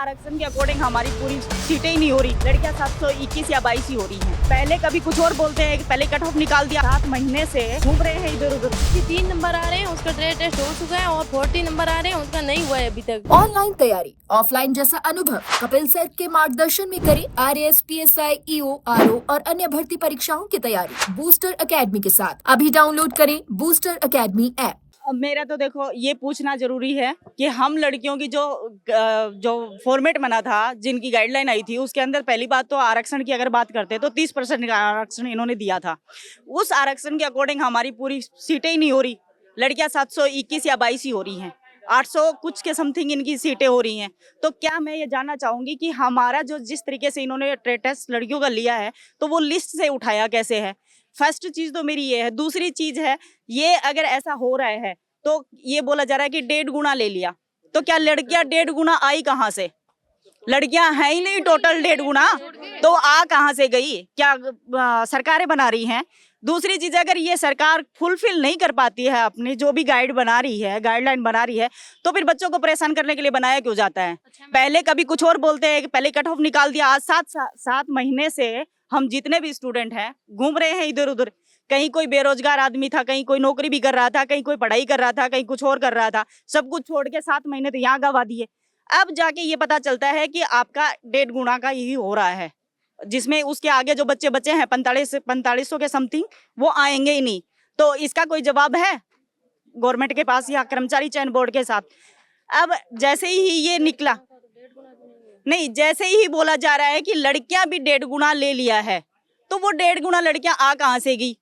आरक्षण के अकॉर्डिंग हमारी पूरी सीटें ही नहीं हो रही। लड़कियां 721 या 22 ही हो रही हैं। पहले कभी कुछ और बोलते हैं कि पहले कट ऑफ निकाल दिया। 7 महीने से घूम रहे हैं इधर उधर। 3 नंबर आ रहे हैं, उसका ट्रेड टेस्ट हो चुका है और 40 नंबर आ रहे हैं, उसका नहीं हुआ है अभी तक। ऑनलाइन तैयारी, ऑफलाइन जैसा अनुभव कपिल सर के मार्गदर्शन में करें RAS, PSI, EO, RO और अन्य भर्ती परीक्षाओं की तैयारी बूस्टर एकेडमी के साथ। अभी डाउनलोड करें बूस्टर एकेडमी ऐप। अब मेरा तो देखो ये पूछना जरूरी है कि हम लड़कियों की जो फॉर्मेट बना था, जिनकी गाइडलाइन आई थी, उसके अंदर पहली बात तो आरक्षण की अगर बात करते तो 30% का आरक्षण इन्होंने दिया था। उस आरक्षण के अकॉर्डिंग हमारी पूरी सीटें ही नहीं हो रही। लड़कियां 721 या 22 ही हो रही हैं। 800 कुछ के समथिंग इनकी सीटें हो रही हैं। तो क्या मैं ये जानना चाहूंगी कि हमारा जो जिस तरीके से इन्होंने ट्रेड टेस्ट लड़कियों का लिया है, तो वो लिस्ट से उठाया कैसे है? फर्स्ट चीज तो मेरी ये है। दूसरी चीज है, ये अगर ऐसा हो रहा है तो ये बोला जा रहा है कि 1.5 गुना ले लिया। तो क्या लड़कियां 1.5 गुना आई कहाँ से? लड़कियां हैं ही नहीं टोटल 1.5 गुना, तो आ कहाँ से गई? क्या सरकारें बना रही हैं? दूसरी चीज, अगर ये सरकार फुलफिल नहीं कर पाती है अपनी जो भी गाइडलाइन बना रही है, तो फिर बच्चों को परेशान करने के लिए बनाया क्यों जाता है? पहले कभी कुछ और बोलते हैं कि पहले कट ऑफ निकाल दिया। आज 7 महीने से हम जितने भी स्टूडेंट हैं घूम रहे हैं इधर उधर। कहीं कोई बेरोजगार आदमी था, कहीं कोई नौकरी भी कर रहा था, कहीं कोई पढ़ाई कर रहा था, कहीं कुछ और कर रहा था। सब कुछ छोड़ के 7 महीने तो यहाँ गवा दिए। अब जाके ये पता चलता है कि आपका 1.5 गुना का यही हो रहा है, जिसमें उसके आगे जो बच्चे बचे हैं 4500 के समथिंग, वो आएंगे ही नहीं। तो इसका कोई जवाब है गवर्नमेंट के पास या कर्मचारी चयन बोर्ड के साथ? अब जैसे ही ये निकला, नहीं, जैसे ही बोला जा रहा है कि लड़कियां भी 1.5 गुना ले लिया है, तो वो 1.5 गुना लड़कियां आ कहाँ से गई?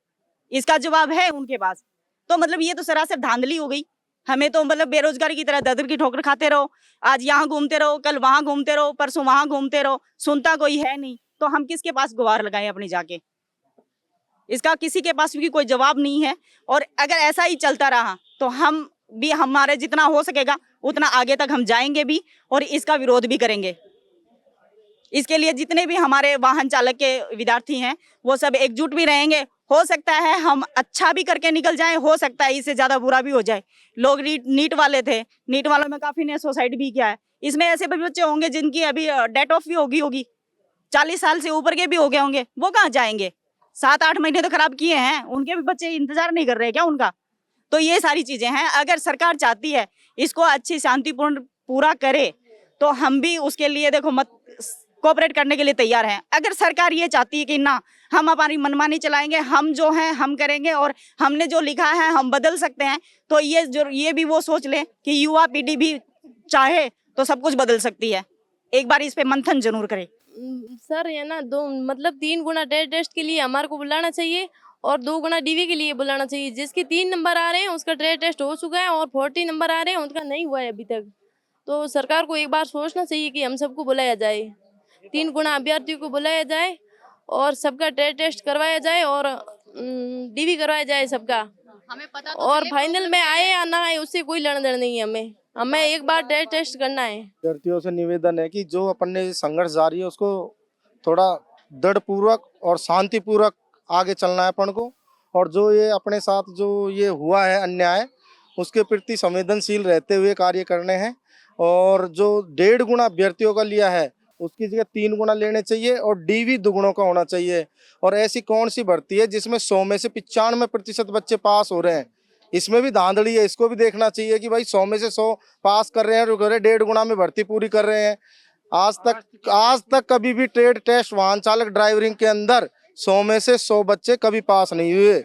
इसका जवाब है उनके पास। तो मतलब ये तो सरासर धांधली हो गई। हमें तो मतलब बेरोजगारी की तरह ददर की ठोकर खाते रहो। आज यहाँ घूमते रहो, कल वहां घूमते रहो, परसों वहां घूमते रहो, सुनता कोई है नहीं। तो हम किसके पास गुहार लगाएं अपनी जाके? इसका किसी के पास भी कोई जवाब नहीं है। और अगर ऐसा ही चलता रहा तो हम भी, हमारे जितना हो सकेगा उतना आगे तक हम जाएंगे भी और इसका विरोध भी करेंगे। इसके लिए जितने भी हमारे वाहन चालक के विद्यार्थी हैं वो सब एकजुट भी रहेंगे। हो सकता है हम अच्छा भी करके निकल जाएं, हो सकता है इससे ज्यादा बुरा भी हो जाए। लोग नीट वाले थे, नीट वालों में काफी ने सुसाइड भी किया है। इसमें ऐसे भी बच्चे होंगे जिनकी अभी डेट ऑफ भी होगी 40 साल से ऊपर के भी हो गए होंगे। वो कहाँ जाएंगे? 7-8 महीने तो खराब किए हैं, उनके भी बच्चे इंतजार नहीं कर रहे क्या उनका? तो ये सारी चीजें हैं। अगर सरकार चाहती है इसको अच्छी शांतिपूर्ण पूरा करे तो हम भी उसके लिए देखो मत कोऑपरेट करने के लिए तैयार हैं। अगर सरकार ये चाहती है कि ना, हम हमारी मनमानी चलाएंगे, हम जो हैं हम करेंगे और हमने जो लिखा है हम बदल सकते हैं, तो ये भी वो सोच लें कि युवा पीढ़ी भी चाहे तो सब कुछ बदल सकती है। एक बार इस पे मंथन जरूर करें। सर ये ना 3 गुना ट्रेड टेस्ट के लिए हमारे को बुलाना चाहिए और 2 गुना DV के लिए बुलाना चाहिए। जिसके 3 नंबर आ रहे हैं उसका ट्रेड टेस्ट हो चुका है और 40 नंबर आ रहे हैं, उनका नहीं हुआ है अभी तक। तो सरकार को एक बार सोचना चाहिए कि हम सबको बुलाया जाए, 3 गुना अभ्यर्थियों को बुलाया जाए और सबका ट्रेड टेस्ट करवाया जाए और DV करवाया जाए सबका। हमें पता तो और फाइनल में आए या ना आए उससे कोई लेना देना नहीं है। हमें एक बार ट्रेड टेस्ट करना है। विद्यार्थियों से निवेदन है कि जो अपन ने संघर्ष जारी है उसको थोड़ा दृढ़ पूर्वक और शांतिपूर्वक आगे चलना है अपन को। और जो ये अपने साथ जो ये हुआ है अन्याय, उसके प्रति संवेदनशील रहते हुए कार्य करने हैं। और जो 1.5 गुना अभ्यर्थियों का लिया है उसकी जगह 3 गुना लेने चाहिए और DV दुगुनों का होना चाहिए। और ऐसी कौन सी भर्ती है जिसमें 100 में से 95% बच्चे पास हो रहे हैं? इसमें भी धांधली है। इसको भी देखना चाहिए कि भाई 100 में से 100 पास कर रहे हैं और 1.5 गुना में भर्ती पूरी कर रहे हैं। आज तक कभी भी ट्रेड टेस्ट वाहन चालक ड्राइवरिंग के अंदर 100 में से 100 बच्चे कभी पास नहीं हुए।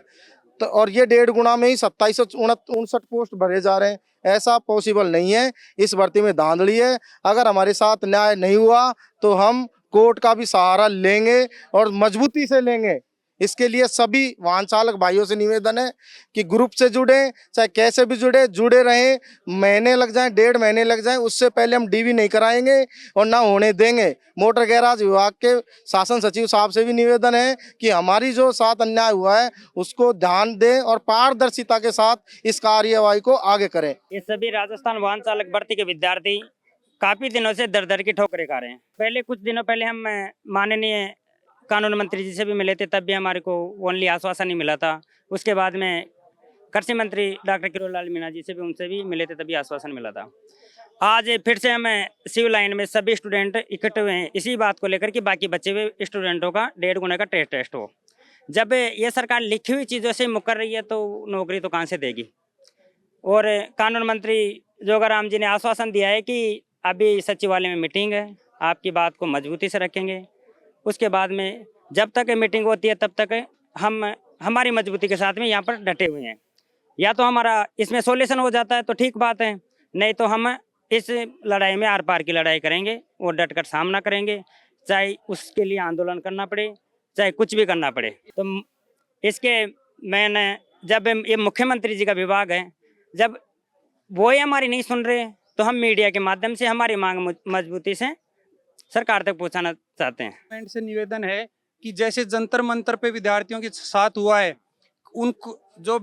तो और ये 1.5 गुना में ही 2759 पोस्ट भरे जा रहे हैं। ऐसा पॉसिबल नहीं है। इस भर्ती में धांधली है। अगर हमारे साथ न्याय नहीं हुआ तो हम कोर्ट का भी सहारा लेंगे और मजबूती से लेंगे। इसके लिए सभी वाहन चालक भाइयों से निवेदन है कि ग्रुप से जुड़े, चाहे कैसे भी जुड़े रहें। महीने लग जाएं, 1.5 महीने लग जाएं, उससे पहले हम DV नहीं कराएंगे और ना होने देंगे। मोटर गैराज विभाग के शासन सचिव साहब से भी निवेदन है कि हमारी जो साथ अन्याय हुआ है उसको ध्यान दें और पारदर्शिता के साथ इस कार्यवाही को आगे करें। ये सभी राजस्थान वाहन चालक भर्ती के विद्यार्थी काफी दिनों से दर की ठोकरें खा रहे हैं। पहले कुछ दिनों पहले हम माननीय कानून मंत्री जी से भी मिले थे, तब भी हमारे को ओनली आश्वासन ही मिला था। उसके बाद में कृषि मंत्री डॉक्टर किरोड़लाल मीणा जी से भी, उनसे भी मिले थे, तभी आश्वासन मिला था। आज फिर से हम सिविल लाइन में सभी स्टूडेंट इकट्ठे हुए हैं इसी बात को लेकर कि बाकी बचे हुए स्टूडेंटों का 1.5 गुना का टेस्ट हो। जब ये सरकार लिखी हुई चीज़ों से मुकर रही है तो नौकरी तो कहाँ से देगी। और कानून मंत्री जोगाराम जी ने आश्वासन दिया है कि अभी सचिवालय में मीटिंग है, आपकी बात को मजबूती से रखेंगे। उसके बाद में जब तक मीटिंग होती है तब तक हम हमारी मजबूती के साथ में यहाँ पर डटे हुए हैं। या तो हमारा इसमें सॉल्यूशन हो जाता है तो ठीक बात है, नहीं तो हम इस लड़ाई में आर पार की लड़ाई करेंगे और डट कर सामना करेंगे, चाहे उसके लिए आंदोलन करना पड़े, चाहे कुछ भी करना पड़े। तो इसके मैंने जब ये मुख्यमंत्री जी का विभाग है, जब वो ही हमारी नहीं सुन रहे तो हम मीडिया के माध्यम से हमारी मांग मजबूती से सरकार तक पहुंचाना चाहते हैं। गवर्नमेंट से निवेदन है कि जैसे जंतर मंतर पे विद्यार्थियों के साथ हुआ है, उन जो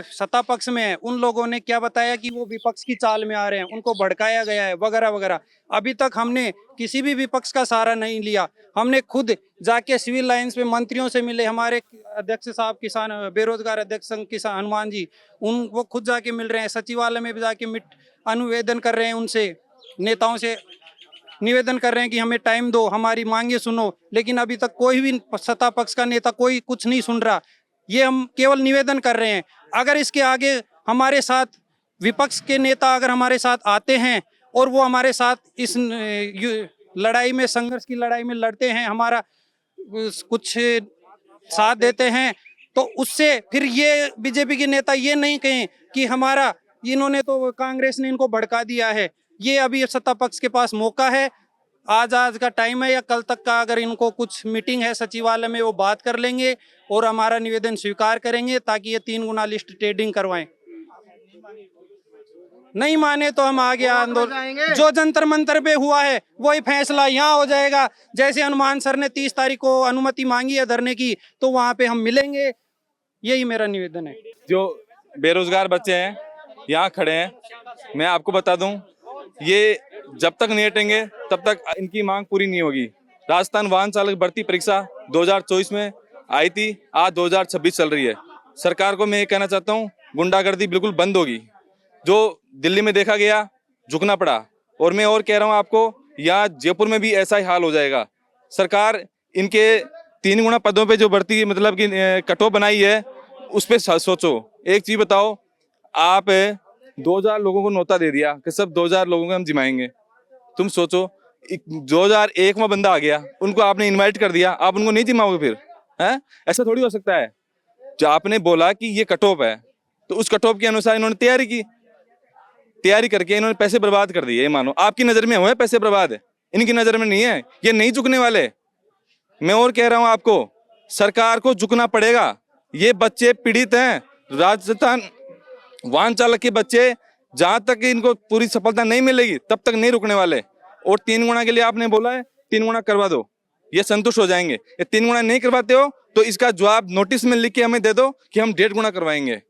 सत्ता पक्ष में है उन लोगों ने क्या बताया कि वो विपक्ष की चाल में आ रहे हैं, उनको भड़काया गया है वगैरह वगैरह। अभी तक हमने किसी भी विपक्ष का सहारा नहीं लिया। हमने खुद जाके सिविल लाइंस पे मंत्रियों से मिले, हमारे अध्यक्ष साहब किसान बेरोजगार अध्यक्ष संघ किसान हनुमान जी, वो खुद जाके मिल रहे हैं। सचिवालय में भी जाके अनुवेदन कर रहे हैं, उनसे नेताओं से निवेदन कर रहे हैं कि हमें टाइम दो, हमारी मांगे सुनो। लेकिन अभी तक कोई भी सत्ता पक्ष का नेता कोई कुछ नहीं सुन रहा। ये हम केवल निवेदन कर रहे हैं। अगर इसके आगे हमारे साथ विपक्ष के नेता अगर हमारे साथ आते हैं और वो हमारे साथ इस लड़ाई में, संघर्ष की लड़ाई में लड़ते हैं, हमारा कुछ साथ देते हैं, तो उससे फिर ये बीजेपी के नेता ये नहीं कहें कि हमारा इन्होंने तो कांग्रेस ने इनको भड़का दिया है। ये अभी सत्ता पक्ष के पास मौका है, आज का टाइम है या कल तक का, अगर इनको कुछ मीटिंग है सचिवालय में वो बात कर लेंगे और हमारा निवेदन स्वीकार करेंगे ताकि ये 3 गुना लिस्ट ट्रेडिंग करवाएं। नहीं माने तो हम आगे आंदोलन, जो जंतर मंतर पे हुआ है वही फैसला यहाँ हो जाएगा। जैसे हनुमान सर ने 30 तारीख को अनुमति मांगी है धरने की, तो वहाँ पे हम मिलेंगे। यही मेरा निवेदन है। जो बेरोजगार बच्चे हैं यहाँ खड़े हैं, मैं आपको बता दूं, ये जब तक नहीं हटेंगे तब तक इनकी मांग पूरी नहीं होगी। राजस्थान वाहन चालक भर्ती परीक्षा 2024 में आई थी, आज 2026 चल रही है। सरकार को मैं ये कहना चाहता हूँ, गुंडागर्दी बिल्कुल बंद होगी। जो दिल्ली में देखा गया, झुकना पड़ा। और मैं और कह रहा हूँ आपको, यहाँ जयपुर में भी ऐसा ही हाल हो जाएगा। सरकार इनके 3 गुना पदों पे जो भर्ती मतलब कि कट ऑफ बनाई है उस पर सोचो। एक चीज बताओ, आप 2000 लोगों को नौता दे दिया कि सब 2000 लोगों को हम जिमाएंगे। तुम सोचो 2001 में बंदा आ गया, उनको आपने इनवाइट कर दिया, आप उनको नहीं जिमाओगे फिर? हैं? ऐसा थोड़ी हो सकता है। जो आपने बोला कि ये कट ऑफ है, तो उस कट ऑफ के अनुसार इन्होंने तैयारी की, तैयारी करके इन्होंने पैसे बर्बाद कर दिए। मानो आपकी नजर में हुए पैसे बर्बाद, इनकी नजर में नहीं है। ये नहीं झुकने वाले। मैं और कह रहा हूं आपको, सरकार को झुकना पड़ेगा। ये बच्चे पीड़ित हैं, राजस्थान वाहन चालक के बच्चे, जहां तक इनको पूरी सफलता नहीं मिलेगी तब तक नहीं रुकने वाले। और 3 गुना के लिए आपने बोला है 3 गुना करवा दो, ये संतुष्ट हो जाएंगे। ये 3 गुना नहीं करवाते हो तो इसका जवाब नोटिस में लिख के हमें दे दो कि हम 1.5 गुना करवाएंगे।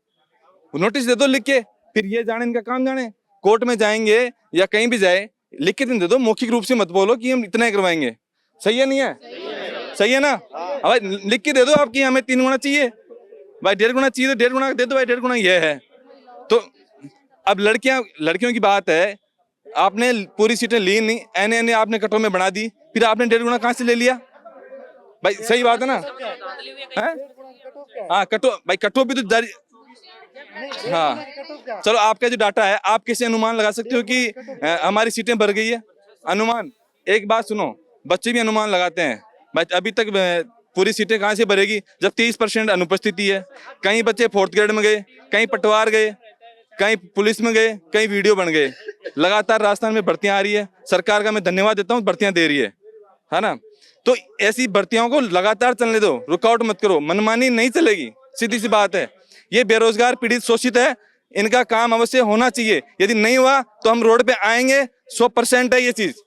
नोटिस दे दो लिख के, फिर ये जाने इनका काम जाने। कोर्ट में जाएंगे या कहीं भी जाए, लिख के दे दो, मौखिक रूप से मत बोलो कि हम इतना ही करवाएंगे। सही है नहीं है? सही है ना? भाई लिख के दे दो आपकी हमें 3 गुना चाहिए, भाई 1.5 गुना चाहिए तो 1.5 गुना दे दो, भाई 1.5 गुना ये है। तो अब लड़कियों की बात है, आपने पूरी सीटें ली नहीं, एने आपने कटो में बना दी, फिर आपने 1.5 गुना कहाँ से ले लिया? भाई सही बात है ना? हाँ कटो, भाई कटो भी तो जारी। हाँ चलो, आपका जो डाटा है, आप कैसे अनुमान लगा सकते हो कि हमारी सीटें भर गई है? अनुमान, एक बात सुनो, बच्चे भी अनुमान लगाते हैं। भाई अभी तक पूरी सीटें कहाँ से भरेगी जब 30% अनुपस्थिति है? कहीं बच्चे 4th ग्रेड में गए, कहीं पटवार गए, कहीं पुलिस में गए, कहीं वीडियो बन गए। लगातार राजस्थान में भर्तियां आ रही है। सरकार का मैं धन्यवाद देता हूँ, भर्तियां दे रही है ना? तो ऐसी भर्तियों को लगातार चलने दो, रुकावट मत करो। मनमानी नहीं चलेगी, सीधी सी बात है। ये बेरोजगार पीड़ित शोषित है, इनका काम अवश्य होना चाहिए। यदि नहीं हुआ तो हम रोड पे आएंगे, 100% है ये चीज।